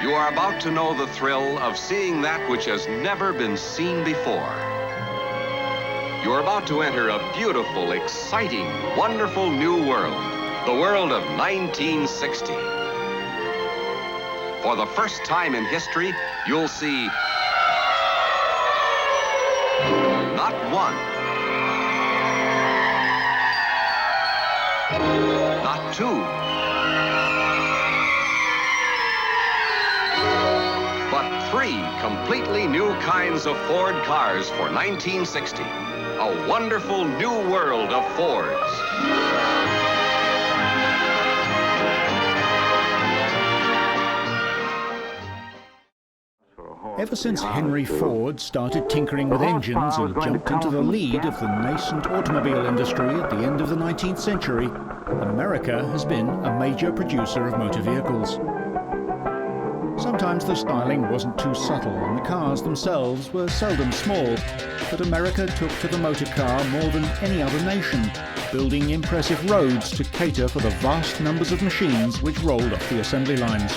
You are about to know the thrill of seeing that which has never been seen before. You're about to enter a beautiful, exciting, wonderful new world, the world of 1960. For the first time in history, you'll see not one, not two, but three completely new kinds of Ford cars for 1960. A wonderful new world of Fords. Ever since Henry Ford started tinkering with engines and jumped into the lead of the nascent automobile industry at the end of the 19th century, America has been a major producer of motor vehicles. Sometimes the styling wasn't too subtle and the cars themselves were seldom small, but America took to the motor car more than any other nation, building impressive roads to cater for the vast numbers of machines which rolled off the assembly lines.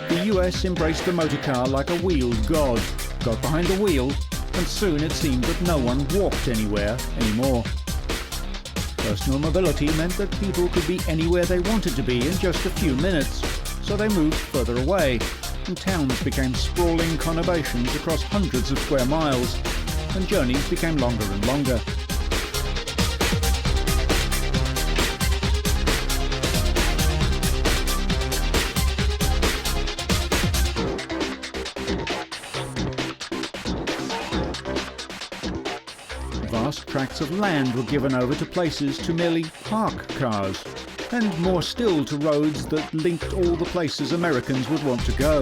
The US embraced the motor car like a wheeled god, got behind the wheel, and soon it seemed that no one walked anywhere anymore. Personal mobility meant that people could be anywhere they wanted to be in just a few minutes, so they moved further away, and towns became sprawling conurbations across hundreds of square miles, and journeys became longer and longer. Vast tracts of land were given over to places to merely park cars, and more still to roads that linked all the places Americans would want to go.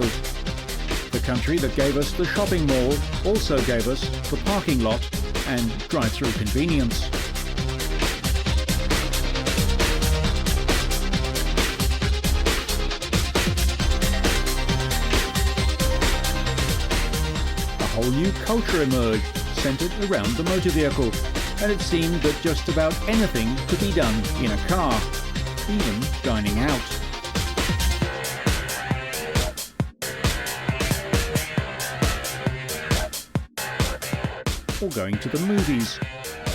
The country that gave us the shopping mall also gave us the parking lot and drive-through convenience. A whole new culture emerged, centered around the motor vehicle, and it seemed that just about anything could be done in a car, even dining out. Or going to the movies.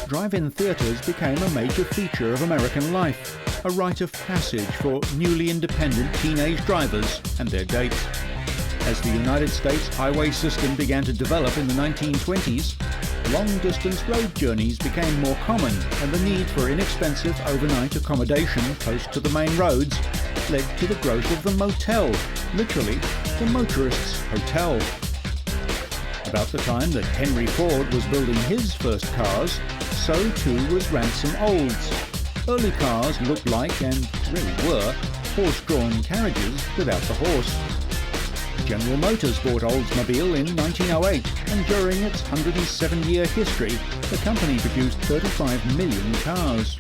Drive-in theatres became a major feature of American life, a rite of passage for newly independent teenage drivers and their dates. As the United States highway system began to develop in the 1920s, long-distance road journeys became more common, and the need for inexpensive overnight accommodation close to the main roads led to the growth of the motel, literally the motorist's hotel. About the time that Henry Ford was building his first cars, so too was Ransom Olds. Early cars looked like, and really were, horse-drawn carriages without the horse. General Motors bought Oldsmobile in 1908, and during its 107-year history, the company produced 35 million cars.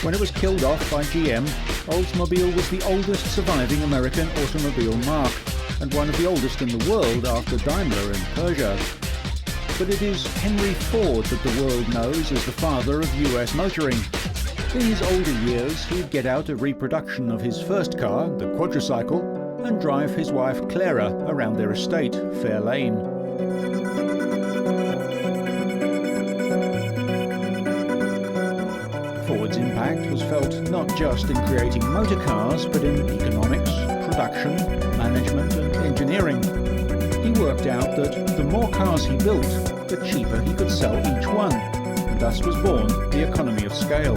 When it was killed off by GM, Oldsmobile was the oldest surviving American automobile marque, and one of the oldest in the world after Daimler and Peugeot. But it is Henry Ford that the world knows as the father of US motoring. In his older years, he'd get out a reproduction of his first car, the quadricycle, and drive his wife Clara around their estate, Fair Lane. Ford's impact was felt not just in creating motor cars, but in economics, production, management and engineering. He worked out that the more cars he built, the cheaper he could sell each one, and thus was born the economy of scale.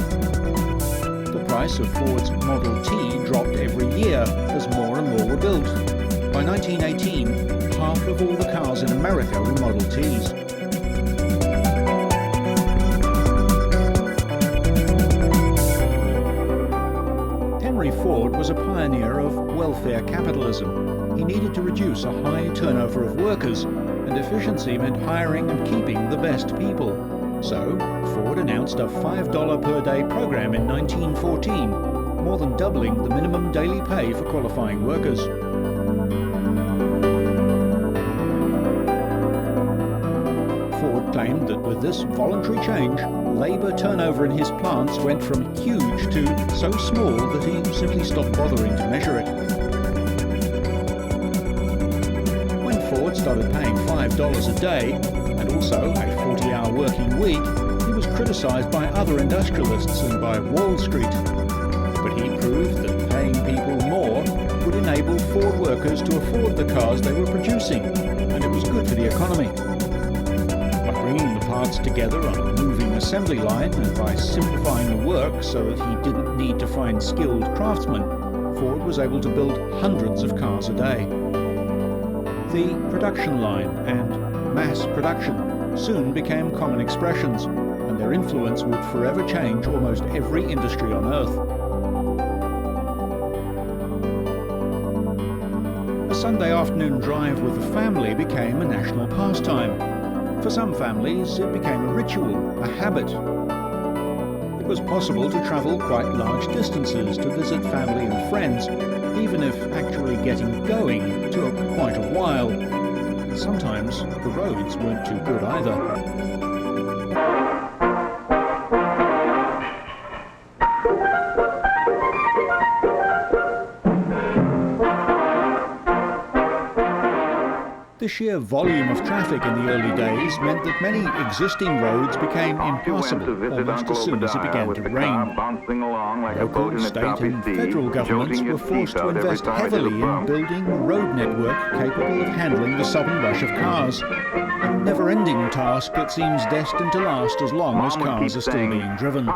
The price of Ford's Model T dropped every year as more and more were built. By 1918, half of all the cars in America were Model Ts. Henry Ford was a pioneer of welfare capitalism. He needed to reduce a high turnover of workers, and efficiency meant hiring and keeping the best people. So, Ford announced a $5 per day program in 1914, more than doubling the minimum daily pay for qualifying workers. Ford claimed that with this voluntary change, labour turnover in his plants went from huge to so small that he simply stopped bothering to measure it. $5 a day, and also a 40-hour working week, he was criticised by other industrialists and by Wall Street. But he proved that paying people more would enable Ford workers to afford the cars they were producing, and it was good for the economy. By bringing the parts together on a moving assembly line and by simplifying the work so that he didn't need to find skilled craftsmen, Ford was able to build hundreds of cars a day. The production line and mass production soon became common expressions, and their influence would forever change almost every industry on Earth. A Sunday afternoon drive with the family became a national pastime. For some families, it became a ritual, a habit. It was possible to travel quite large distances to visit family and friends, even if actually getting going took quite a while. Sometimes the roads weren't too good either. The sheer volume of traffic in the early days meant that many existing roads became impassable almost as soon as it began to rain. Local, state and federal governments were forced to invest heavily in building a road network capable of handling the sudden rush of cars, a never-ending task that seems destined to last as long as cars are still being driven.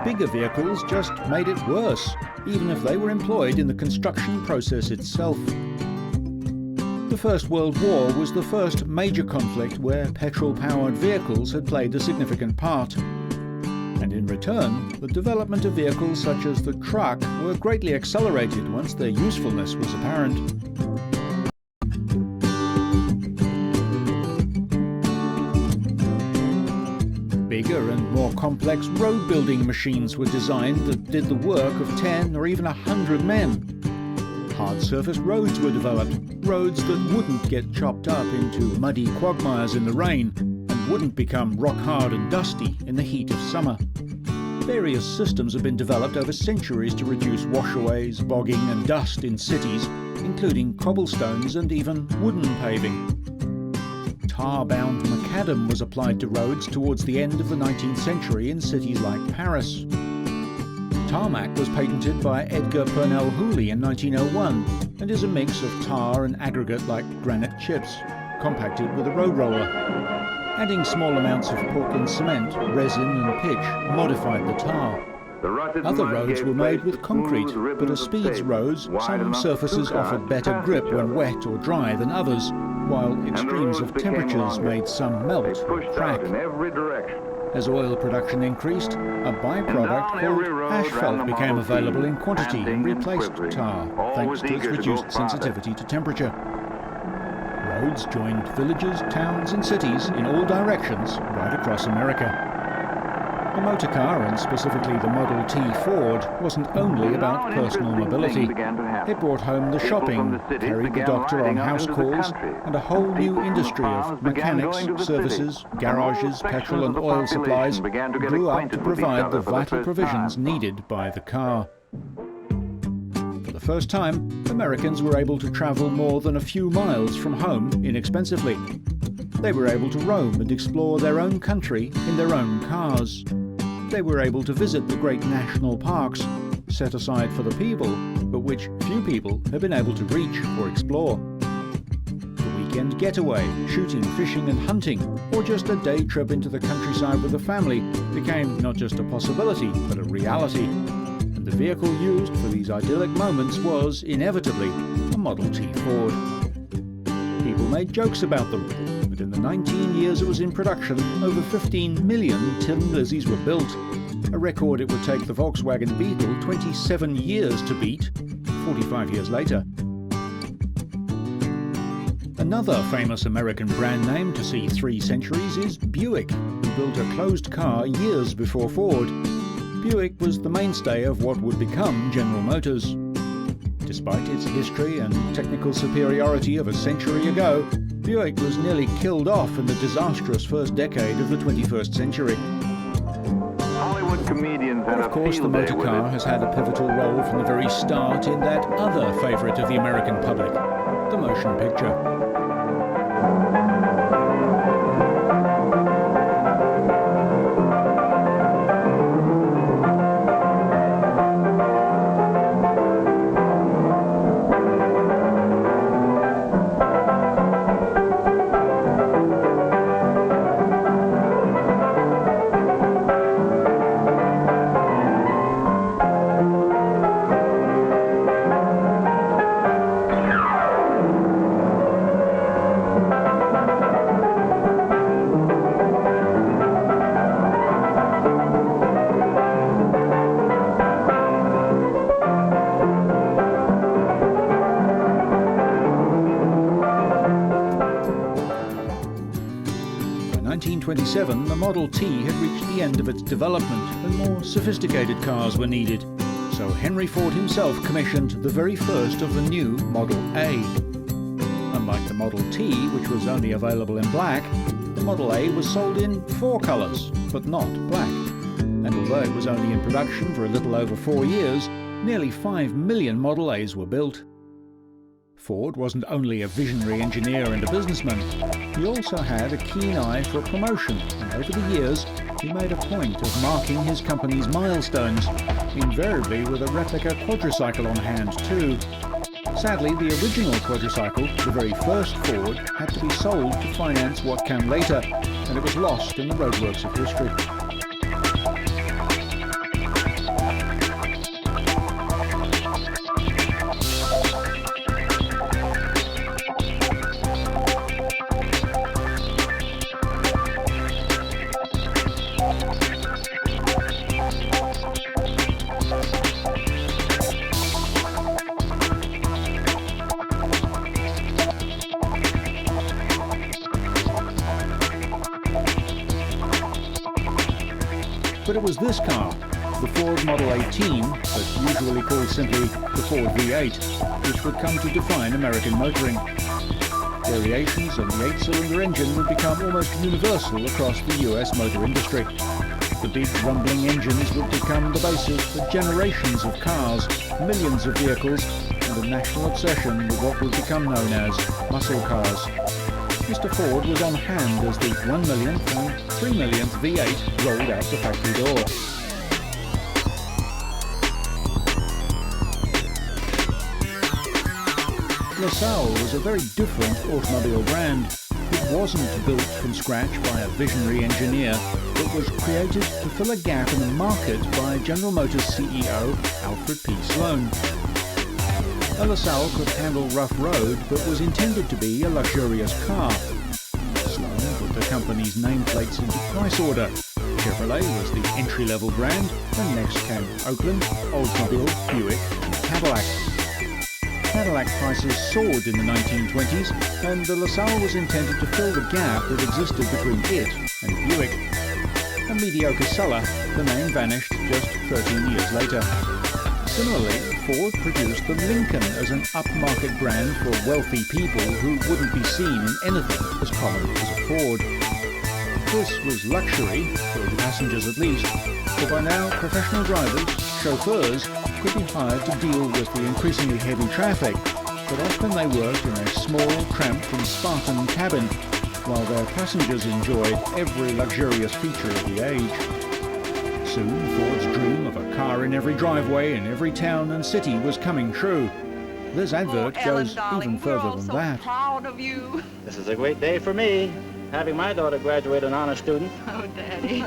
Bigger vehicles just made it worse, even if they were employed in the construction process itself. The First World War was the first major conflict where petrol-powered vehicles had played a significant part. And in return, the development of vehicles such as the truck were greatly accelerated once their usefulness was apparent. Bigger and more complex road-building machines were designed that did the work of 10 or even 100 men. Hard surface roads were developed, roads that wouldn't get chopped up into muddy quagmires in the rain and wouldn't become rock-hard and dusty in the heat of summer. Various systems have been developed over centuries to reduce washaways, bogging and dust in cities, including cobblestones and even wooden paving. Tar-bound macadam was applied to roads towards the end of the 19th century in cities like Paris. Tarmac was patented by Edgar Purnell Hooley in 1901 and is a mix of tar and aggregate like granite chips, compacted with a road roller. Adding small amounts of Portland cement, resin and pitch modified the tar. Other roads were made with concrete, but as speeds rose, some surfaces offered better grip when wet or dry than others, while extremes of temperatures made some melt or crack. As oil production increased, a byproduct called asphalt became available in quantity and replaced tar, thanks to its reduced sensitivity to temperature. Roads joined villages, towns and cities in all directions right across America. The motor car, and specifically the Model T Ford, wasn't only about personal mobility. It brought home the shopping, carried the doctor on house calls, and a whole new industry of mechanics, services, garages, petrol and oil supplies grew up to provide the vital provisions needed by the car. For the first time, Americans were able to travel more than a few miles from home inexpensively. They were able to roam and explore their own country in their own cars. They were able to visit the great national parks, set aside for the people, but which few people have been able to reach or explore. The weekend getaway, shooting, fishing and hunting, or just a day trip into the countryside with the family became not just a possibility, but a reality. And the vehicle used for these idyllic moments was, inevitably, a Model T Ford. People made jokes about them, but in the 19 years it was in production, over 15 million Tin Lizzies were built, a record it would take the Volkswagen Beetle 27 years to beat, 45 years later. Another famous American brand name to see 3 centuries is Buick, who built a closed car years before Ford. Buick was the mainstay of what would become General Motors. Despite its history and technical superiority of a century ago, Buick was nearly killed off in the disastrous first decade of the 21st century. But of course, the motor car has had a pivotal role from the very start in that other favourite of the American public, the motion picture. 1927, the Model T had reached the end of its development and more sophisticated cars were needed. So Henry Ford himself commissioned the very first of the new Model A. Unlike the Model T, which was only available in black, the Model A was sold in 4 colours, but not black. And although it was only in production for a little over 4 years, nearly 5 million Model A's were built. Ford wasn't only a visionary engineer and a businessman, he also had a keen eye for promotion, and over the years he made a point of marking his company's milestones, invariably with a replica quadricycle on hand too. Sadly, the original quadricycle, the very first Ford, had to be sold to finance what came later, and it was lost in the roadworks of history. But it was this car, the Ford Model 18, but usually called simply the Ford V8, which would come to define American motoring. Variations on the 8-cylinder engine would become almost universal across the US motor industry. The big rumbling engines would become the basis for generations of cars, millions of vehicles, and a national obsession with what would become known as muscle cars. Mr. Ford was on hand as the 1 millionth and 3 millionth V8 rolled out the factory door. LaSalle was a very different automobile brand. It wasn't built from scratch by a visionary engineer, but was created to fill a gap in the market by General Motors CEO Alfred P. Sloan. A LaSalle could handle rough road, but was intended to be a luxurious car. Sloan put the company's nameplates into price order. Chevrolet was the entry-level brand, and next came Oakland, Oldsmobile, Buick, and Cadillac. Cadillac prices soared in the 1920s, and the LaSalle was intended to fill the gap that existed between it and Buick. A mediocre seller, the name vanished just 13 years later. Similarly, Ford produced the Lincoln as an upmarket brand for wealthy people who wouldn't be seen in anything as common as a Ford. This was luxury, for the passengers at least, for by now professional drivers, chauffeurs, could be hired to deal with the increasingly heavy traffic, but often they worked in a small, cramped and Spartan cabin, while their passengers enjoyed every luxurious feature of the age. Soon, Ford's dream of a car in every driveway in every town and city was coming true. This advert goes even further than that. Proud of you. This is a great day for me, having my daughter graduate an honor student. Oh, Daddy.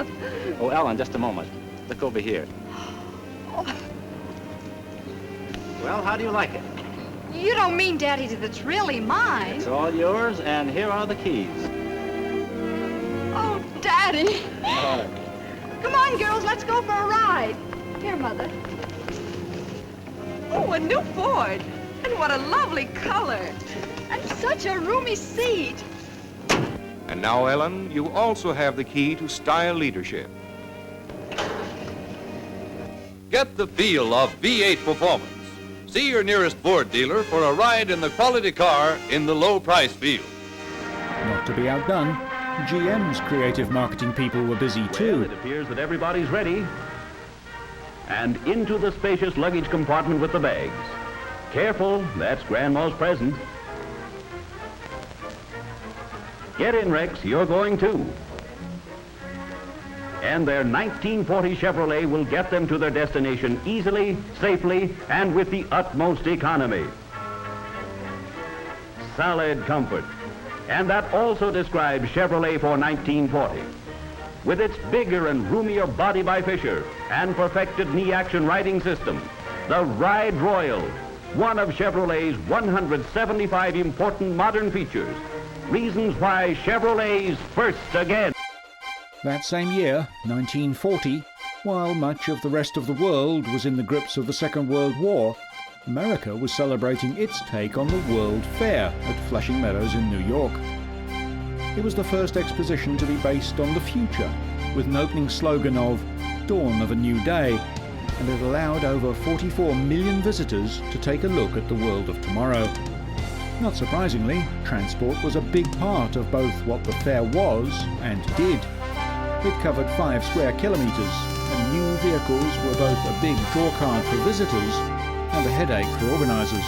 Oh, Ellen, just a moment. Look over here. Well, how do you like it? You don't mean, Daddy, that it's really mine? It's all yours, and here are the keys. Oh, Daddy. Come on, girls, let's go for a ride. Here, Mother. Oh, a new Ford. And what a lovely color. And such a roomy seat. And now, Ellen, you also have the key to style leadership. Get the feel of V8 performance. See your nearest Ford dealer for a ride in the quality car in the low price field. Not to be outdone, GM's creative marketing people were busy too. Well, it appears that everybody's ready. And into the spacious luggage compartment with the bags. Careful, that's Grandma's present. Get in, Rex, you're going too. And their 1940 Chevrolet will get them to their destination easily, safely, and with the utmost economy. Solid comfort. And that also describes Chevrolet for 1940. With its bigger and roomier body by Fisher and perfected knee-action riding system, the Ride Royal, one of Chevrolet's 175 important modern features. Reasons why Chevrolet's first again. That same year, 1940, while much of the rest of the world was in the grips of the Second World War, America was celebrating its take on the World Fair at Flushing Meadows in New York. It was the first exposition to be based on the future, with an opening slogan of "Dawn of a New Day," and it allowed over 44 million visitors to take a look at the world of tomorrow. Not surprisingly, transport was a big part of both what the fair was and did. It covered 5 square kilometres, and new vehicles were both a big drawcard for visitors and a headache for organisers.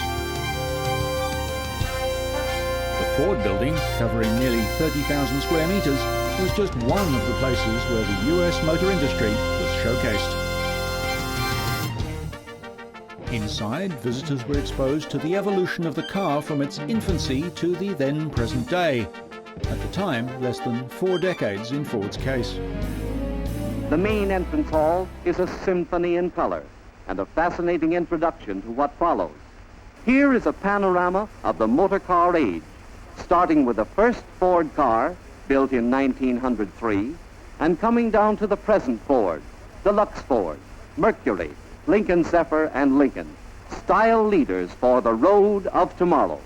The Ford building, covering nearly 30,000 square metres, was just one of the places where the US motor industry was showcased. Inside, visitors were exposed to the evolution of the car from its infancy to the then present day. At the time, less than 4 decades in Ford's case. The main entrance hall is a symphony in color and a fascinating introduction to what follows. Here is a panorama of the motor car age, starting with the first Ford car, built in 1903, and coming down to the present Ford, Deluxe Ford, Mercury, Lincoln Zephyr, and Lincoln, style leaders for the road of tomorrow.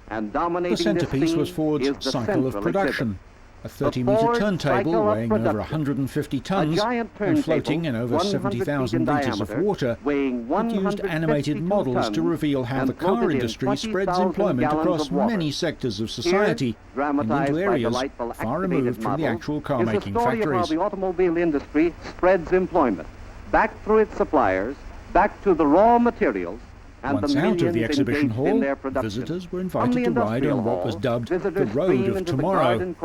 And dominating the centrepiece was Ford's cycle of production, a 30-metre turntable weighing over 150 tons and floating in over 70,000 litres of water. It used animated models to reveal how the car industry spreads employment across many sectors of society and into areas far removed from the actual car-making factories. How the automobile industry spreads employment back through its suppliers, back to the raw materials. Once out of the exhibition hall, visitors were invited to ride on what was dubbed the Road of Tomorrow.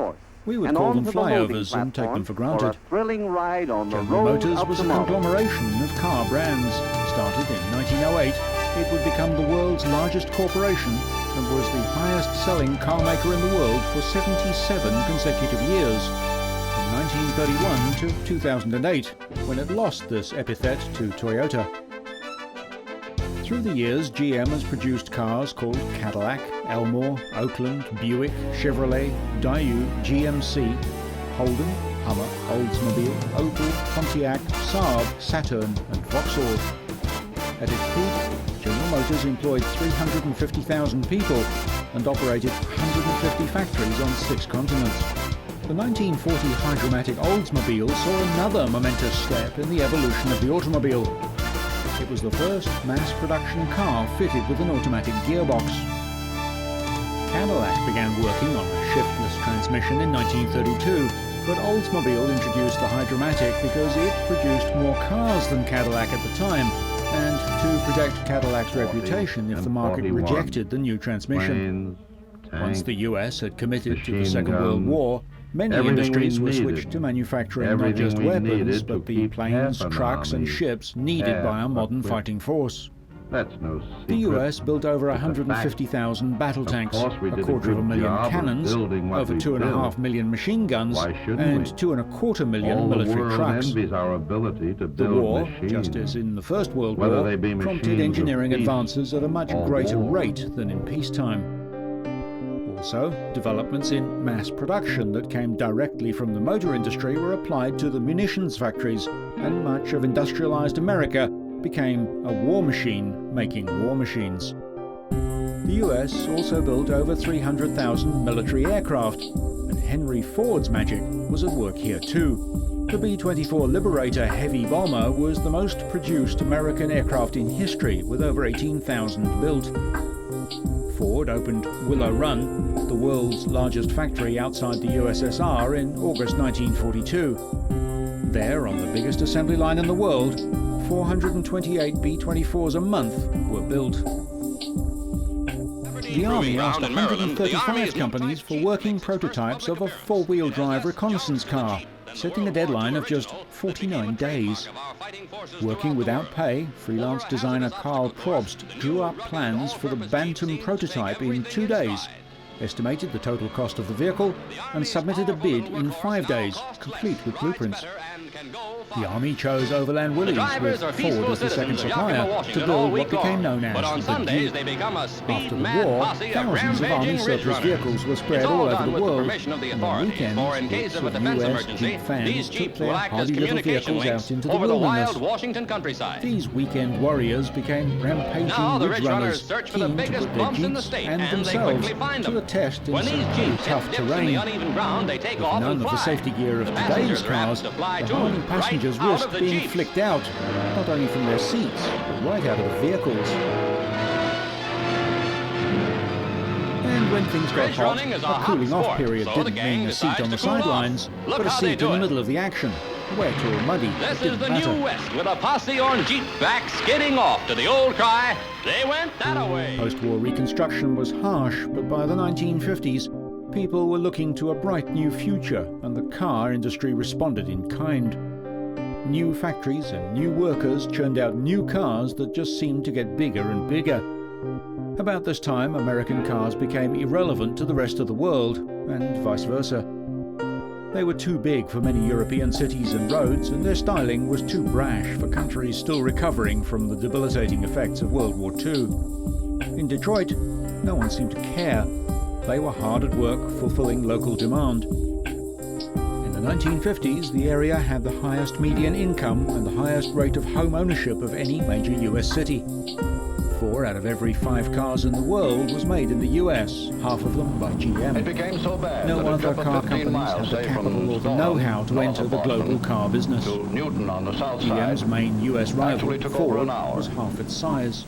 We would call them flyovers and take them for granted. General Motors was a conglomeration of car brands. Started in 1908, it would become the world's largest corporation and was the highest-selling car maker in the world for 77 consecutive years, from 1931 to 2008, when it lost this epithet to Toyota. Through the years, GM has produced cars called Cadillac, Elmore, Oakland, Buick, Chevrolet, Daewoo, GMC, Holden, Hummer, Oldsmobile, Opel, Pontiac, Saab, Saturn, and Vauxhall. At its peak, General Motors employed 350,000 people and operated 150 factories on 6 continents. The 1940 hydromatic Oldsmobile saw another momentous step in the evolution of the automobile. It was the first mass-production car fitted with an automatic gearbox. Cadillac began working on a shiftless transmission in 1932, but Oldsmobile introduced the hydromatic because it produced more cars than Cadillac at the time, and to protect Cadillac's reputation if the market rejected the new transmission. Once the US had committed to the Second World War, many industries were switched to manufacturing not just weapons, but the planes, trucks and ships needed by our modern fighting force. The US built over 150,000 battle tanks, 250,000 cannons, over 2.5 million machine guns, and 2.25 million military trucks. The war, just as in the First World War, prompted engineering advances at a much greater rate than in peacetime. Also, developments in mass production that came directly from the motor industry were applied to the munitions factories, and much of industrialized America became a war machine making war machines. The US also built over 300,000 military aircraft, and Henry Ford's magic was at work here too. The B-24 Liberator heavy bomber was the most produced American aircraft in history, with over 18,000 built. Ford opened Willow Run, the world's largest factory outside the USSR, in August 1942. There, on the biggest assembly line in the world, 428 B-24s a month were built. The Army asked 135 companies for working prototypes of a 4-wheel drive reconnaissance car, setting a deadline of just 49 days. Working without pay, freelance designer Carl Probst drew up plans for the Bantam prototype in 2 days, estimated the total cost of the vehicle, and submitted a bid in 5 days, complete with blueprints. The Army chose Overland Willys with Ford as the second supplier to build what became known as the Duke. After the war, thousands of Army surplus vehicles were spread all over the world, and on weekends, groups of US Jeep fans took their hardy little vehicles out into the wilderness. These weekend warriors became rampaging ridge runners, keen to put their Jeeps and themselves to the test in some tough terrain. With none of the safety gear of today's cars, the hardy passengers risked being flicked out, not only from their seats, but right out of the vehicles. And when things got hot, a cooling off period didn't mean a seat on the sidelines, but a seat in the middle of the action. Wet or muddy, This is the New West with a posse on Jeep back skidding off to the old cry, they went that-a-way. Post-war reconstruction was harsh, but by the 1950s, people were looking to a bright new future, and the car industry responded in kind. New factories and new workers churned out new cars that just seemed to get bigger and bigger. About this time, American cars became irrelevant to the rest of the world, and vice versa. They were too big for many European cities and roads, and their styling was too brash for countries still recovering from the debilitating effects of World War II. In Detroit, no one seemed to care. They were hard at work fulfilling local demand. In the 1950s, the area had the highest median income and the highest rate of home ownership of any major US city. 4 out of every 5 cars in the world was made in the US, half of them by GM. It became so bad no other car companies had the capital or the know-how to enter the global car business. Newton on the south GM's side main US rival, took over Ford, an hour. was half its size.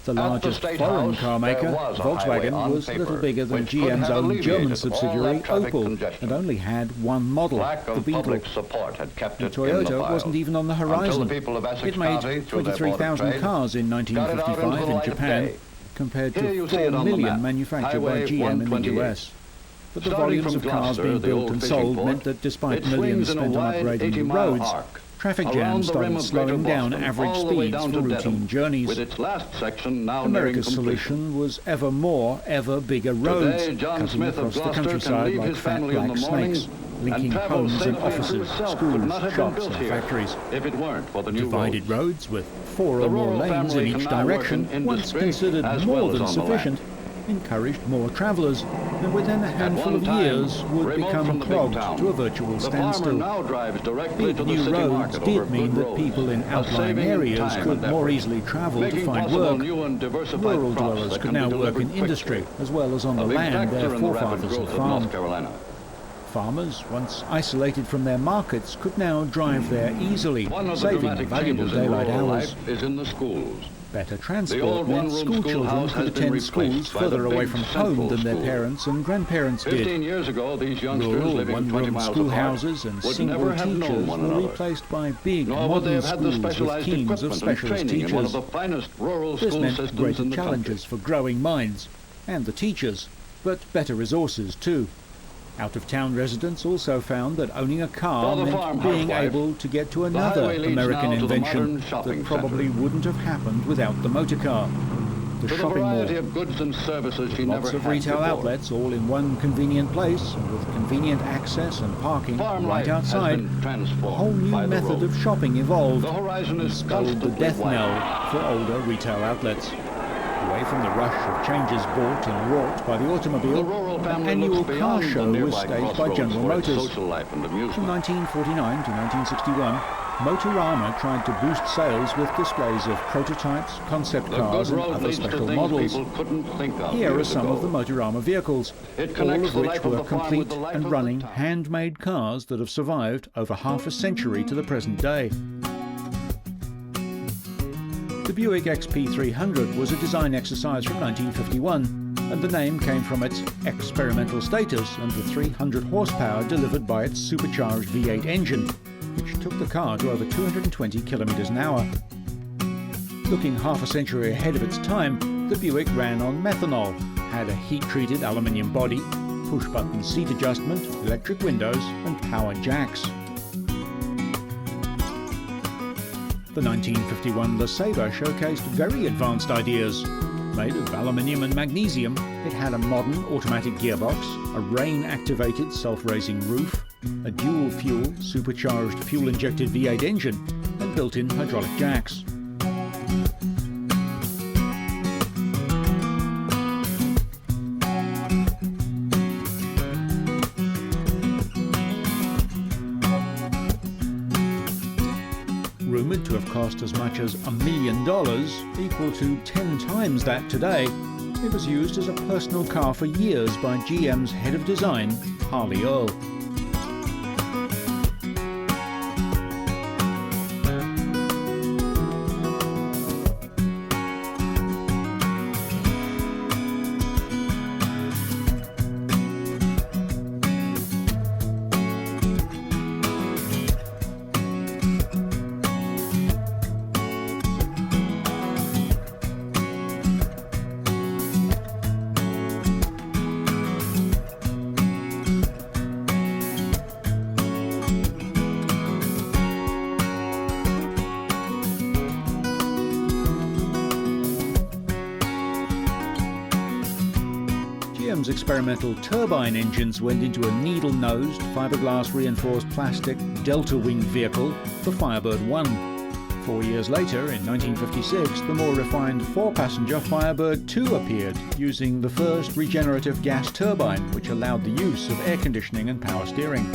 The At the largest State foreign House, car maker, there was a highway Volkswagen, on was paper, little bigger than which could GM's have own German alleviated all subsidiary, that traffic Opel, congestion. and only had one model, Lack the of Beetle. public support had kept The it in the Toyota files. wasn't even on the Until horizon. the people of Essex It made County, through their 23,000 board of cars in trade, got it out into 1955 the in light of Japan, day. compared Here to you see 4 it on the million map. manufactured by Highway GM in the 128. US. But the Starting volumes from of cars Gloucester, being the built old and fishing sold port, meant that despite it millions swings in a spent on wide upgrading new 80-mile roads, arc traffic around jams the started rim of slowing Greater down Boston, average all the way speeds down for to routine Dedham, journeys. with its last section now America's nearing completion. solution was ever more, ever bigger roads, Today, John cutting Smith of across the Gloucester can countryside leave like his fat family in black the morning snakes, linking and travel homes and safely for offices, himself could schools, not have been shops built and here factories. if it weren't for the new Divided roads with 4 The or more rural lanes in family each can now work direction, in once industry considered as more well as than on the sufficient, encouraged more travellers, and within a handful one of time, years would remote become from the big clogged town, to a virtual the standstill. farmer now drives directly Big to the new city roads market over did mean good that roads, people in a outlying saving in areas time could and more effort, easily travel to making find possible work. new and diversified Rural crops dwellers that could can now be work in delivered industry quickly. as well as on A the big land factor their in the rapid forefathers had growth of farmed. North Carolina. Farmers, once isolated from their markets, could now drive there easily, One of the saving dramatic valuable changes in daylight rural hours. life is in the schools. Better The transport old meant one-room school children schoolhouse could has been attend replaced schools by the further away big from home central than their school. parents and grandparents 15 did. years ago, these youngsters Rural living 20 one-room miles schoolhouses apart and would single never have known teachers one were another. replaced by big Nor would they modern have had the schools with specialized teams of equipment and specialist training in one of teachers. the finest rural This school meant systems greater in the country. challenges for growing minds and the teachers, but better resources too. Out-of-town residents also found that owning a car For the meant farm being housewife, able to get to the another highway leads American now to the invention modern shopping that probably center. wouldn't have happened without the motor car. The To the shopping variety mall. of goods and services she Lots never of had retail before. outlets all in one convenient place and with convenient access and parking Farm right life has outside. been transformed A whole new by the method road. of shopping evolved The horizon and is spelled the constantly death widening. knell for older retail outlets. Away from the rush of changes bought and wrought by the automobile, The rural an family annual looks car beyond the show was nearby staged by crossroads General for its Motors. social life and From amusement. 1949 to 1961, Motorama tried to boost sales with displays of prototypes, concept The cars good and road other leads to special things models. people couldn't think of Here are years some ago. of the Motorama vehicles, It all connects of the which life of were the farm complete with the life and of the running town. handmade cars that have survived over half a century to the present day. The Buick XP300 was a design exercise from 1951, and the name came from its experimental status and the 300 horsepower delivered by its supercharged V8 engine, which took the car to over 220 kilometers an hour. Looking half a century ahead of its time, the Buick ran on methanol, had a heat-treated aluminium body, push-button seat adjustment, electric windows, and power jacks. The 1951 LeSabre showcased very advanced ideas. Made of aluminium and magnesium, it had a modern automatic gearbox, a rain-activated self-raising roof, a dual-fuel supercharged fuel-injected V8 engine, and built-in hydraulic jacks. Rumoured to have cost as much as $1 million, equal to 10 times that today, it was used as a personal car for years by GM's head of design, Harley Earl. GM's experimental turbine engines went into a needle-nosed, fiberglass-reinforced plastic delta-wing vehicle, the Firebird 1. 4 years later, in 1956, the more refined 4-passenger Firebird 2 appeared, using the first regenerative gas turbine, which allowed the use of air conditioning and power steering.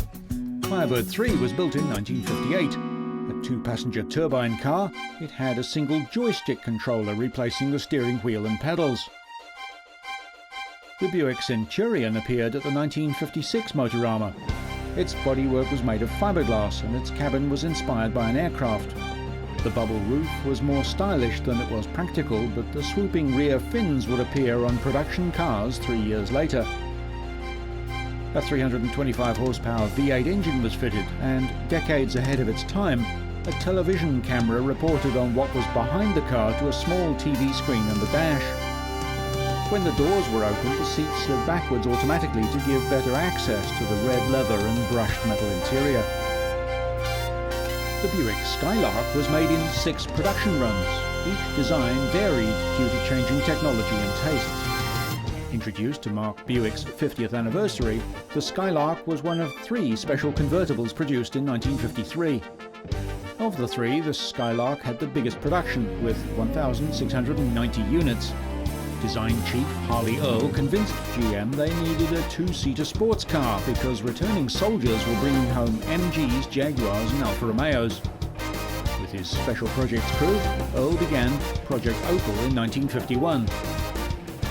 Firebird 3 was built in 1958. A 2-passenger turbine car, it had a single joystick controller replacing the steering wheel and pedals. The Buick Centurion appeared at the 1956 Motorama. Its bodywork was made of fiberglass and its cabin was inspired by an aircraft. The bubble roof was more stylish than it was practical, but the swooping rear fins would appear on production cars 3 years later. A 325 horsepower V8 engine was fitted, and decades ahead of its time, a television camera reported on what was behind the car to a small TV screen in the dash. When the doors were opened, the seats slid backwards automatically to give better access to the red leather and brushed metal interior. The Buick Skylark was made in 6 production runs. Each design varied due to changing technology and tastes. Introduced to mark Buick's 50th anniversary, the Skylark was one of 3 special convertibles produced in 1953. Of the 3, the Skylark had the biggest production, with 1,690 units. Design chief Harley Earl convinced GM they needed a 2-seater sports car because returning soldiers were bringing home MGs, Jaguars and Alfa Romeos. With his special projects crew, Earl began Project Opal in 1951.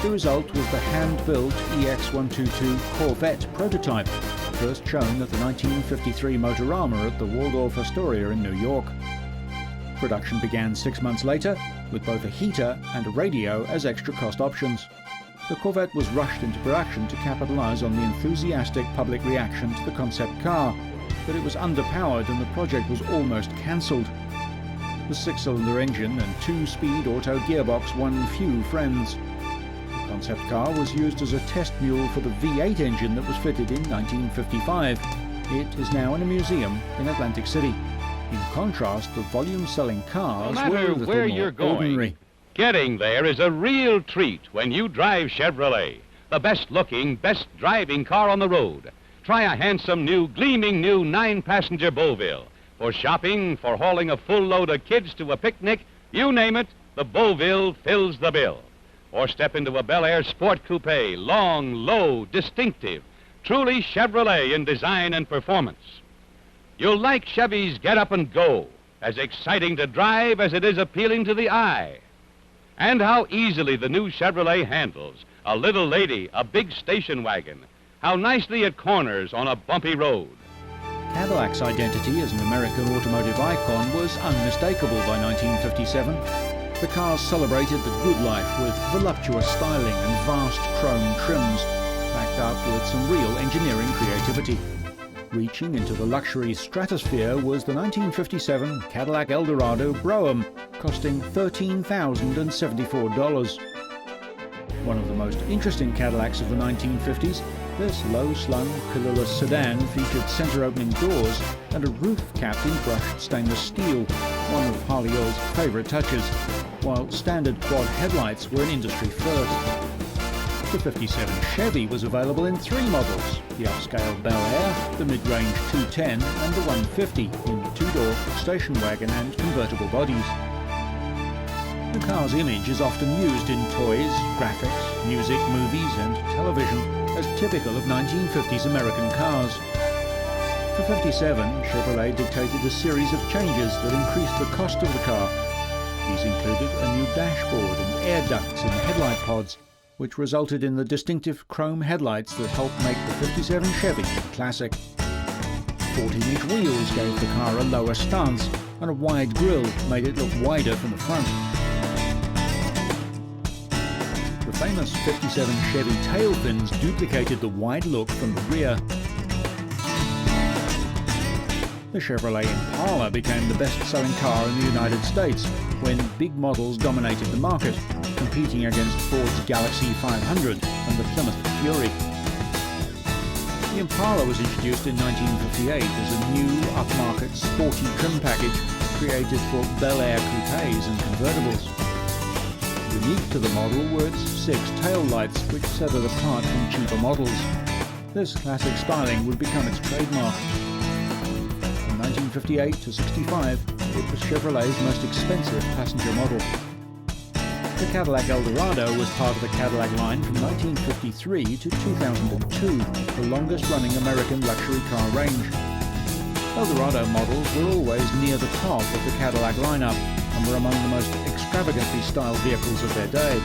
The result was the hand-built EX-122 Corvette prototype, first shown at the 1953 Motorama at the Waldorf Astoria in New York. Production began 6 months later, with both a heater and a radio as extra cost options. The Corvette was rushed into production to capitalize on the enthusiastic public reaction to the concept car, but it was underpowered and the project was almost cancelled. The 6-cylinder engine and 2-speed auto gearbox won few friends. The concept car was used as a test mule for the V8 engine that was fitted in 1955. It is now in a museum in Atlantic City. In contrast, the volume-selling cars no matter were a little where more you're going, ordinary. Getting there is a real treat when you drive Chevrolet, the best-looking, best-driving car on the road. Try a handsome new, gleaming new 9-passenger Beauville. For shopping, for hauling a full load of kids to a picnic, you name it, the Beauville fills the bill. Or step into a Bel Air Sport Coupe, long, low, distinctive, truly Chevrolet in design and performance. You'll like Chevy's Get Up and Go, as exciting to drive as it is appealing to the eye. And how easily the new Chevrolet handles a little lady, a big station wagon. How nicely it corners on a bumpy road. Cadillac's identity as an American automotive icon was unmistakable by 1957. The cars celebrated the good life with voluptuous styling and vast chrome trims, backed up with some real engineering creativity. Reaching into the luxury stratosphere was the 1957 Cadillac Eldorado Brougham, costing $13,074. One of the most interesting Cadillacs of the 1950s, this low-slung, pillarless sedan featured center-opening doors and a roof capped in brushed stainless steel, one of Harley Earl's favorite touches. while standard quad headlights were an industry first. The 57 Chevy was available in 3 models, the upscale Bel Air, the mid-range 210 and the 150 in 2-door, station wagon and convertible bodies. The car's image is often used in toys, graphics, music, movies and television as typical of 1950s American cars. For 57, Chevrolet dictated a series of changes that increased the cost of the car. These included a new dashboard and air ducts in the headlight pods, which resulted in the distinctive chrome headlights that helped make the 57 Chevy a classic. 14-inch wheels gave the car a lower stance, and a wide grille made it look wider from the front. The famous 57 Chevy tail fins duplicated the wide look from the rear. The Chevrolet Impala became the best-selling car in the United States when big models dominated the market, competing against Ford's Galaxie 500 and the Plymouth Fury. The Impala was introduced in 1958 as a new upmarket sporty trim package created for Bel Air coupes and convertibles. Unique to the model were its 6 tail lights, which set it apart from cheaper models. This classic styling would become its trademark. From 1958 to 65, it was Chevrolet's most expensive passenger model. The Cadillac Eldorado was part of the Cadillac line from 1953 to 2002, the longest-running American luxury car range. Eldorado models were always near the top of the Cadillac lineup and were among the most extravagantly styled vehicles of their day.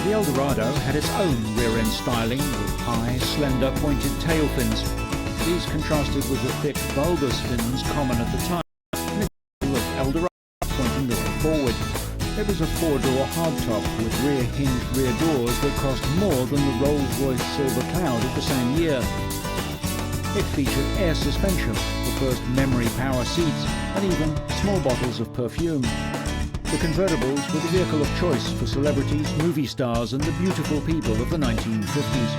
The Eldorado had its own rear-end styling with high, slender, pointed tail fins. These contrasted with the thick, bulbous fins common at the time, of Eldorado pointing the way forward. It was a 4-door hardtop with rear-hinged rear doors that cost more than the Rolls-Royce Silver Cloud of the same year. It featured air suspension, the first memory power seats, and even small bottles of perfume. The convertibles were the vehicle of choice for celebrities, movie stars, and the beautiful people of the 1950s.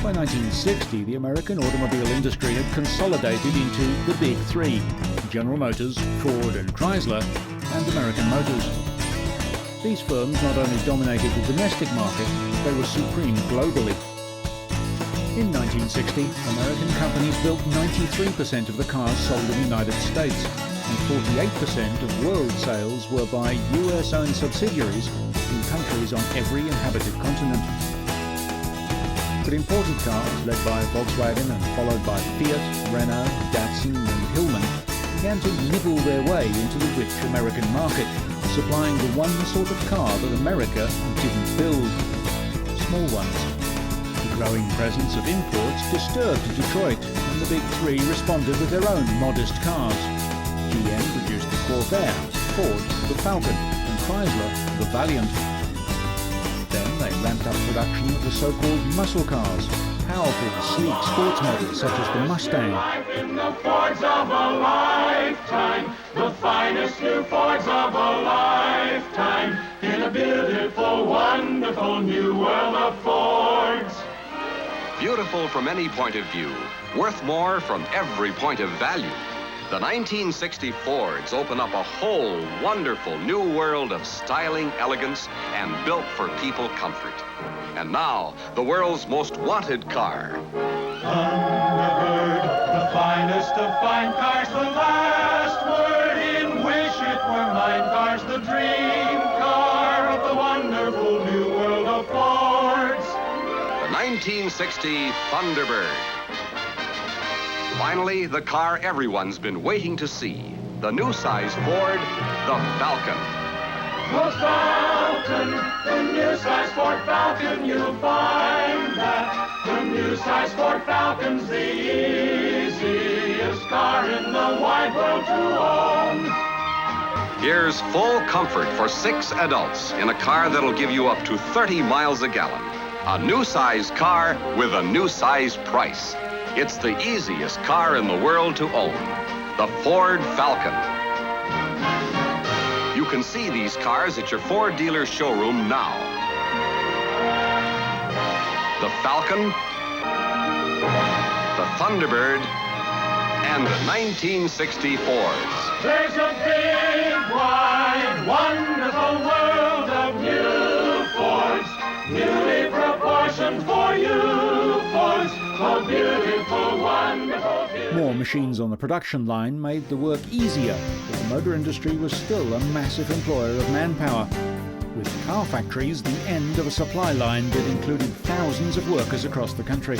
By 1960, the American automobile industry had consolidated into the Big Three: General Motors, Ford and Chrysler, and American Motors. These firms not only dominated the domestic market, they were supreme globally. In 1960, American companies built 93% of the cars sold in the United States, and 48% of world sales were by US-owned subsidiaries in countries on every inhabited continent. But imported cars, led by Volkswagen and followed by Fiat, Renault, Datsun and Hillman, began to nibble their way into the rich American market, supplying the one sort of car that America didn't build: small ones. The growing presence of imports disturbed Detroit, and the Big Three responded with their own modest cars. GM produced the Corvair, Ford the Falcon, and Chrysler the Valiant. Then they ramped up production of the so-called muscle cars, powerful, sleek sports models such as the Mustang. In the Fords of a lifetime, the finest new Fords of a lifetime, in a beautiful, wonderful new world of Fords. Beautiful from any point of view, worth more from every point of value. The 1960 Fords open up a whole wonderful new world of styling, elegance, and built for people comfort. And now, the world's most wanted car. Thunderbird, the finest of fine cars, the last word in Wish It Were Mine cars, the dream car of the wonderful new world of Fords. The 1960 Thunderbird. Finally, the car everyone's been waiting to see. The new size Ford, the Falcon. The Falcon, the new size Ford Falcon, you'll find that the new size Ford Falcon's the easiest car in the wide world to own. Here's full comfort for 6 adults in a car that'll give you up to 30 miles a gallon. A new size car with a new size price. It's the easiest car in the world to own, the Ford Falcon. You can see these cars at your Ford dealer showroom now. The Falcon, the Thunderbird, and the 1960 Fords. There's a big wide wonderful world of new Fords, newly proportioned for you Fords, oh beautiful, wonderful, beautiful. More machines on the production line made the work easier, but the motor industry was still a massive employer of manpower. With car factories, the end of a supply line that included thousands of workers across the country.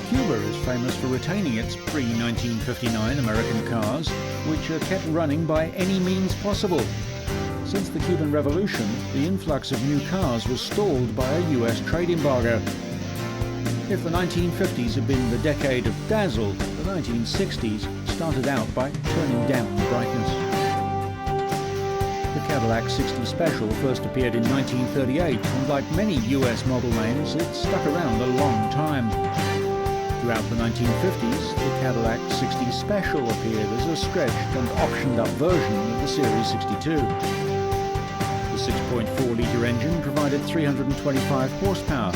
Cuba is famous for retaining its pre-1959 American cars, which are kept running by any means possible. Since the Cuban Revolution, the influx of new cars was stalled by a US trade embargo. If the 1950s had been the decade of dazzle, the 1960s started out by turning down the brightness. The Cadillac 60 Special first appeared in 1938, and like many US model names, it stuck around a long time. Throughout the 1950s, the Cadillac 60 Special appeared as a stretched and optioned-up version of the Series 62. The 6.4-litre engine provided 325 horsepower.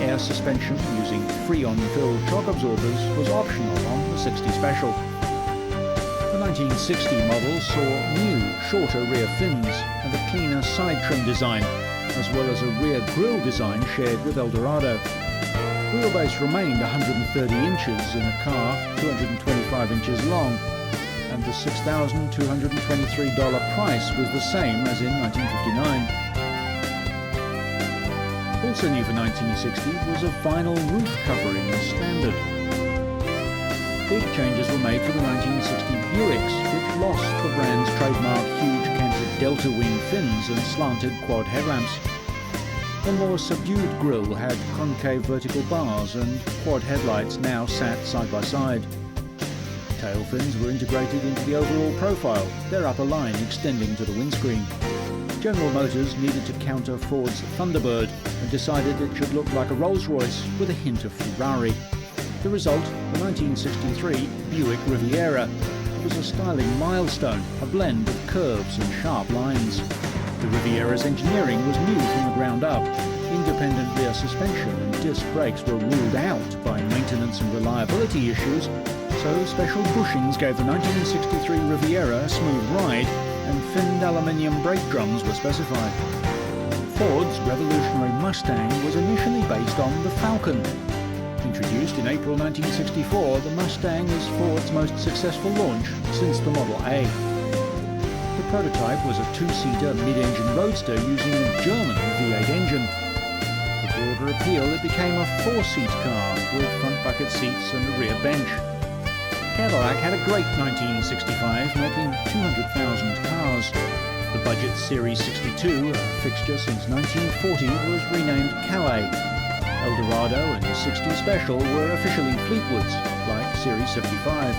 Air suspension using Freon-filled shock absorbers was optional on the 60 Special. The 1960 model saw new, shorter rear fins and a cleaner side trim design, as well as a rear grille design shared with Eldorado. Wheelbase remained 130 inches in a car 225 inches long, and the $6,223 price was the same as in 1959. Also new for 1960 was a vinyl roof covering as standard. Big changes were made for the 1960 Buicks, which lost the brand's trademark huge canted delta wing fins and slanted quad headlamps. The more subdued grille had concave vertical bars, and quad headlights now sat side by side. Tail fins were integrated into the overall profile, their upper line extending to the windscreen. General Motors needed to counter Ford's Thunderbird and decided it should look like a Rolls-Royce with a hint of Ferrari. The result, the 1963 Buick Riviera, was a styling milestone, a blend of curves and sharp lines. The Riviera's engineering was new from the ground up. Independent rear suspension and disc brakes were ruled out by maintenance and reliability issues, so special bushings gave the 1963 Riviera a smooth ride, and finned aluminium brake drums were specified. Ford's revolutionary Mustang was initially based on the Falcon. Introduced in April 1964, the Mustang is Ford's most successful launch since the Model A. The prototype was a two-seater mid-engine roadster using a German V8 engine. For broader appeal, it became a four-seat car with front bucket seats and a rear bench. Cadillac had a great 1965, making 200,000 cars. The budget Series 62, a fixture since 1940, was renamed Calais. Eldorado and the 60 Special were officially Fleetwoods, like Series 75.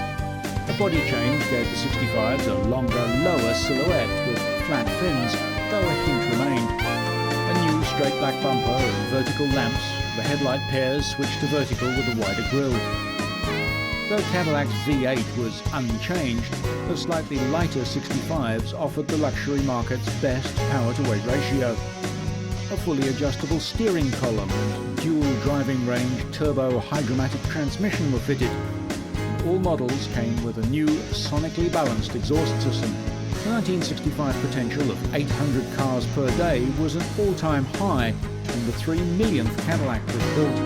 A body change gave the 65s a longer, lower silhouette with flat fins, though a hint remained. A new straight black bumper and vertical lamps, the headlight pairs switched to vertical with a wider grille. Though Cadillac's V8 was unchanged, the slightly lighter 65s offered the luxury market's best power-to-weight ratio. A fully adjustable steering column and dual driving range turbo hydromatic transmission were fitted. All models came with a new sonically balanced exhaust system. The 1965 potential of 800 cars per day was an all-time high, and the 3 millionth Cadillac was built.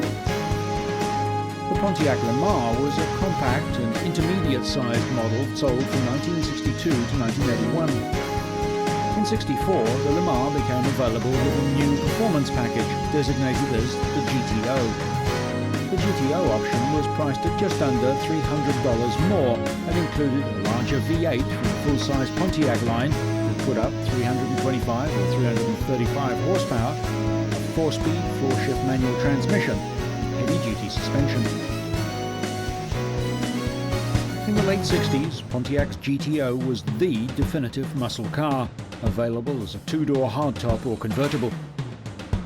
The Pontiac Lamar was a compact and intermediate-sized model sold from 1962 to 1981. In '64, the Lamar became available with a new performance package designated as the GTO. The GTO option was priced at just under $300 more and included a larger V8 from the full-size Pontiac line that put up 325 or 335 horsepower, a 4-speed, 4-shift manual transmission, heavy-duty suspension. In the late '60s, Pontiac's GTO was the definitive muscle car, available as a two-door hardtop or convertible.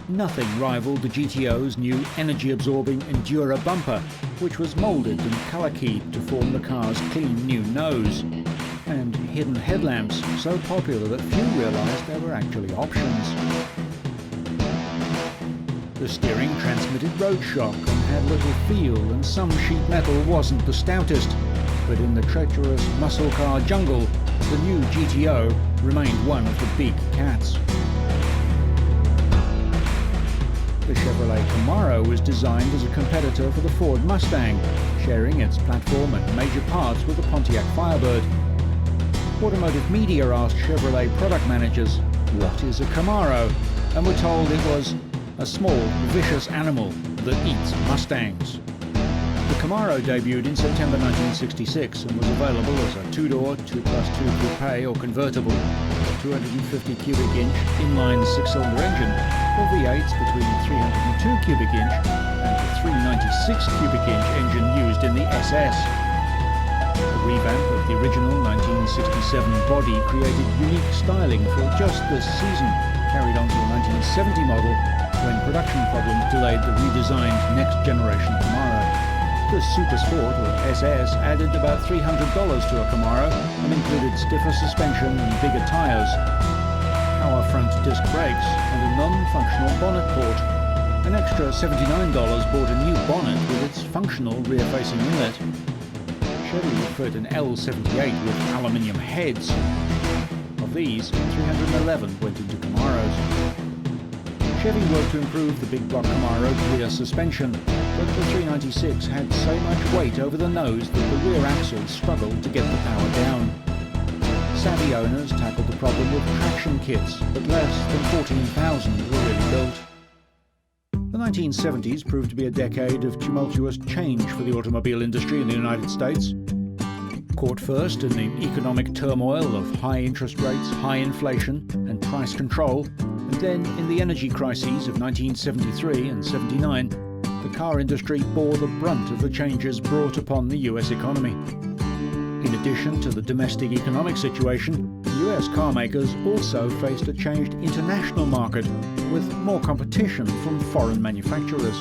Nothing rivaled the GTO's new energy-absorbing Endura bumper, which was moulded and colour-keyed to form the car's clean new nose, and hidden headlamps so popular that few realised they were actually options. The steering transmitted road shock and had little feel, and some sheet metal wasn't the stoutest, but in the treacherous muscle car jungle, the new GTO remained one of the big cats. The Chevrolet Camaro was designed as a competitor for the Ford Mustang, sharing its platform and major parts with the Pontiac Firebird. Automotive media asked Chevrolet product managers, "What is a Camaro?" and were told it was a small, vicious animal that eats Mustangs. The Camaro debuted in September 1966 and was available as a two-door, 2+2 coupe or convertible, 250 cubic inch inline six-cylinder engine, or V8s between 302 cubic inch and the 396 cubic inch engine used in the SS. A revamp of the original 1967 body created unique styling for just this season, carried on to the 1970 model when production problems delayed the redesigned next-generation Camaro. The Super Sport, or SS, added about $300 to a Camaro and included stiffer suspension and bigger tyres, power front disc brakes, and a non-functional bonnet port. An extra $79 bought a new bonnet with its functional rear-facing inlet. Chevy would fit an L78 with aluminium heads. Of these, 311 went into Camaros. Chevy worked to improve the big block Camaro's rear suspension, but the 396 had so much weight over the nose that the rear axles struggled to get the power down. Savvy owners tackled the problem with traction kits, but less than 14,000 were really built. The 1970s proved to be a decade of tumultuous change for the automobile industry in the United States. Caught first in the economic turmoil of high interest rates, high inflation, and price control, and then in the energy crises of 1973 and 79, the car industry bore the brunt of the changes brought upon the US economy. In addition to the domestic economic situation, US car makers also faced a changed international market with more competition from foreign manufacturers.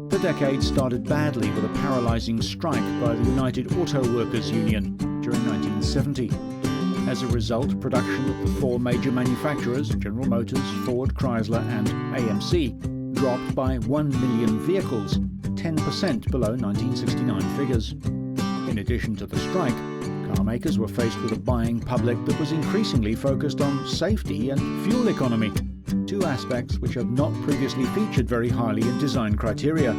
The decade started badly with a paralyzing strike by the United Auto Workers Union during 1970. As a result, production at the four major manufacturers, General Motors, Ford, Chrysler, and AMC, dropped by 1 million vehicles, 10% below 1969 figures. In addition to the strike, car makers were faced with a buying public that was increasingly focused on safety and fuel economy, two aspects which had not previously featured very highly in design criteria.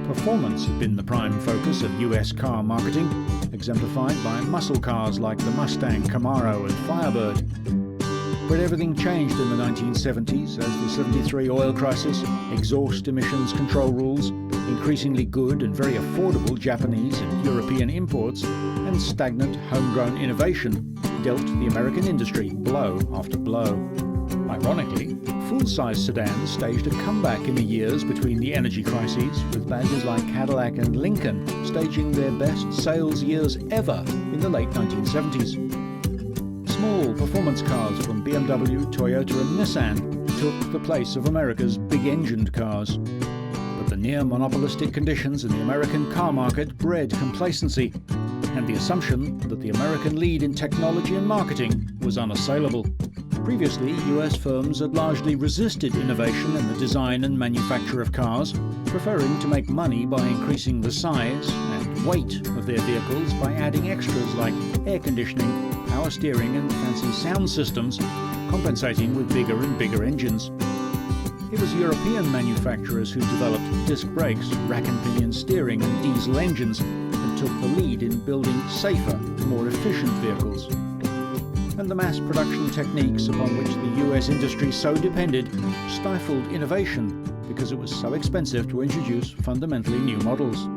Performance had been the prime focus of US car marketing, exemplified by muscle cars like the Mustang, Camaro, and Firebird. But everything changed in the 1970s as the 73 oil crisis, exhaust emissions control rules, increasingly good and very affordable Japanese and European imports, and stagnant homegrown innovation dealt the American industry blow after blow. Ironically, full-size sedans staged a comeback in the years between the energy crises, with badges like Cadillac and Lincoln staging their best sales years ever in the late 1970s. Small performance cars from BMW, Toyota and Nissan took the place of America's big-engined cars. But the near-monopolistic conditions in the American car market bred complacency, and the assumption that the American lead in technology and marketing was unassailable. Previously, US firms had largely resisted innovation in the design and manufacture of cars, preferring to make money by increasing the size and weight of their vehicles by adding extras like air conditioning, power steering and fancy sound systems, compensating with bigger and bigger engines. It was European manufacturers who developed disc brakes, rack and pinion steering and diesel engines, and took the lead in building safer, more efficient vehicles. And the mass production techniques upon which the US industry so depended stifled innovation because it was so expensive to introduce fundamentally new models.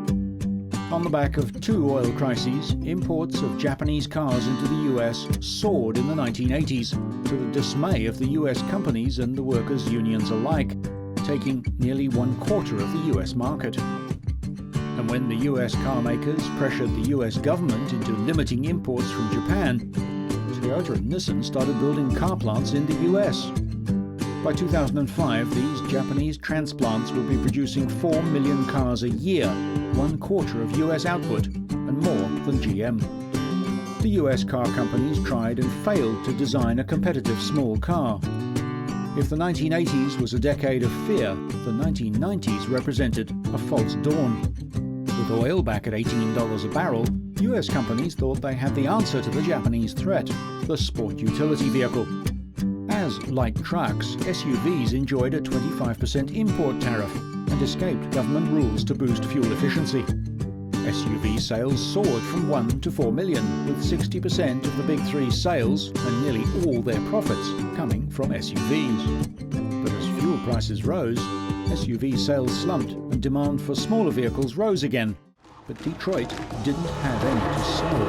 On the back of two oil crises, imports of Japanese cars into the US soared in the 1980s, to the dismay of the US companies and the workers' unions alike, taking nearly 1/4 of the US market. And when the US car makers pressured the US government into limiting imports from Japan, Toyota and Nissan started building car plants in the US. By 2005, these Japanese transplants will be producing 4 million cars a year, 1/4 of US output, and more than GM. The US car companies tried and failed to design a competitive small car. If the 1980s was a decade of fear, the 1990s represented a false dawn. With oil back at $18 a barrel, US companies thought they had the answer to the Japanese threat, the sport utility vehicle. As, like trucks, SUVs enjoyed a 25% import tariff and escaped government rules to boost fuel efficiency. SUV sales soared from 1 to 4 million, with 60% of the big three sales and nearly all their profits coming from SUVs. But as fuel prices rose, SUV sales slumped and demand for smaller vehicles rose again. But Detroit didn't have any to sell.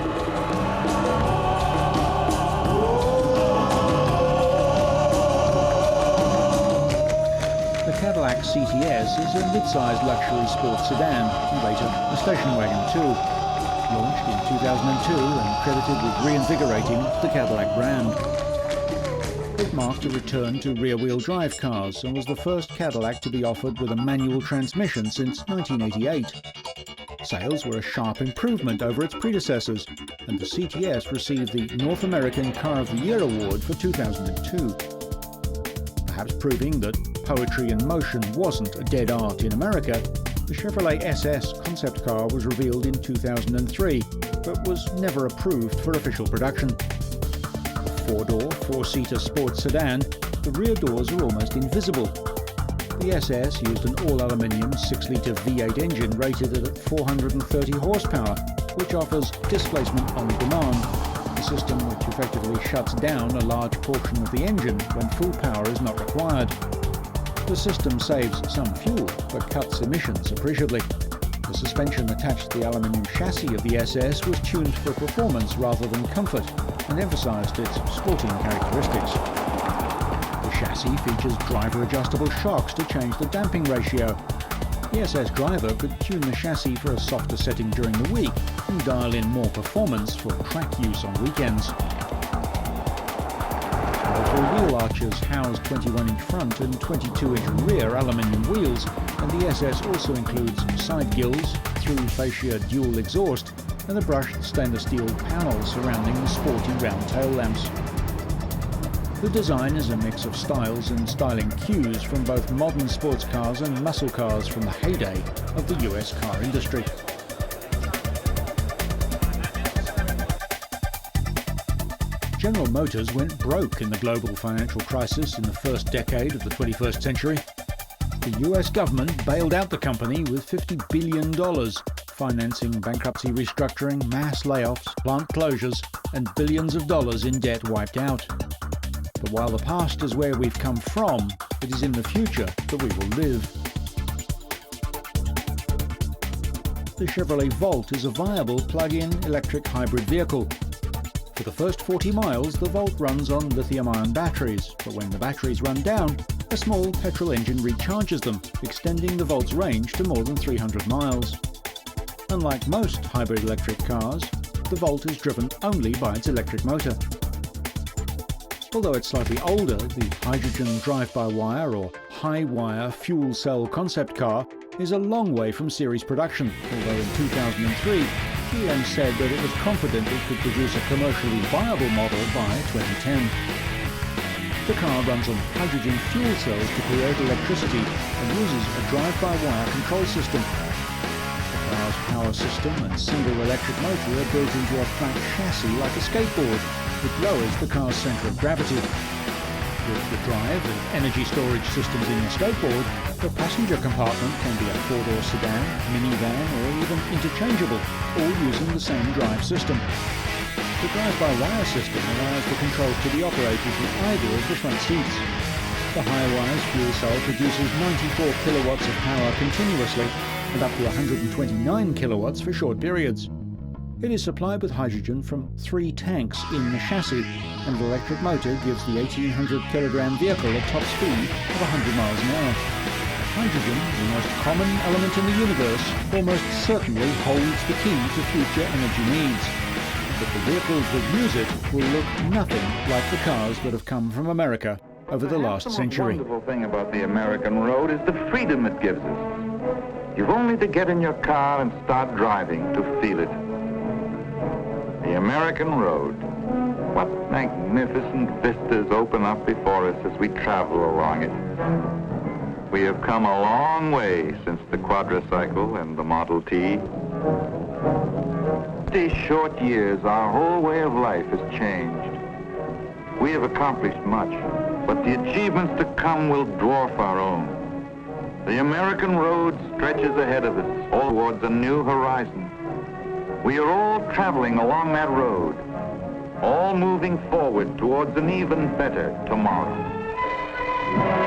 The Cadillac CTS is a mid-sized luxury sports sedan, and later a station wagon too. Launched in 2002 and credited with reinvigorating the Cadillac brand. It marked a return to rear-wheel drive cars and was the first Cadillac to be offered with a manual transmission since 1988. Sales were a sharp improvement over its predecessors, and the CTS received the North American Car of the Year award for 2002. Perhaps proving that poetry in motion wasn't a dead art in America, the Chevrolet SS concept car was revealed in 2003, but was never approved for official production. A four-door, four-seater sports sedan, the rear doors are almost invisible. The SS used an all-aluminium 6-litre V8 engine rated at 430 horsepower, which offers displacement on demand, a system which effectively shuts down a large portion of the engine when full power is not required. The system saves some fuel, but cuts emissions appreciably. The suspension attached to the aluminium chassis of the SS was tuned for performance rather than comfort, and emphasized its sporting characteristics. The chassis features driver-adjustable shocks to change the damping ratio. The SS driver could tune the chassis for a softer setting during the week and dial in more performance for track use on weekends. Powerful wheel arches house 21-inch front and 22-inch rear aluminium wheels, and the SS also includes side gills, through fascia dual exhaust, and a brushed stainless steel panel surrounding the sporty round tail lamps. The design is a mix of styles and styling cues from both modern sports cars and muscle cars from the heyday of the US car industry. General Motors went broke in the global financial crisis in the first decade of the 21st century. The US government bailed out the company with $50 billion, financing bankruptcy restructuring, mass layoffs, plant closures, and billions of dollars in debt wiped out. But while the past is where we've come from, it is in the future that we will live. The Chevrolet Volt is a viable plug-in electric hybrid vehicle. For the first 40 miles, the Volt runs on lithium-ion batteries, but when the batteries run down, a small petrol engine recharges them, extending the Volt's range to more than 300 miles. Unlike most hybrid electric cars, the Volt is driven only by its electric motor. Although it's slightly older, the hydrogen drive-by-wire or high-wire fuel cell concept car is a long way from series production, although in 2003, GM said that it was confident it could produce a commercially viable model by 2010. The car runs on hydrogen fuel cells to create electricity and uses a drive-by-wire control system. The car's power system and single electric motor are built into a flat chassis like a skateboard, which lowers the car's centre of gravity. With the drive and energy storage systems in the skateboard, the passenger compartment can be a four-door sedan, minivan, or even interchangeable, all using the same drive system. The drive-by-wire system allows the controls to be operated with either of the front seats. The high-wires fuel cell produces 94 kilowatts of power continuously and up to 129 kilowatts for short periods. It is supplied with hydrogen from 3 tanks in the chassis, and the electric motor gives the 1,800 kilogram vehicle a top speed of 100 miles an hour. Hydrogen, the most common element in the universe, almost certainly holds the key to future energy needs. But the vehicles that use it will look nothing like the cars that have come from America over the last century. The wonderful thing about the American road is the freedom it gives us. You've only to get in your car and start driving to feel it. The American road. What magnificent vistas open up before us as we travel along it. We have come a long way since the quadricycle and the Model T. 50 short years, our whole way of life has changed. We have accomplished much, but the achievements to come will dwarf our own. The American road stretches ahead of us, all towards a new horizon. We are all traveling along that road, all moving forward towards an even better tomorrow.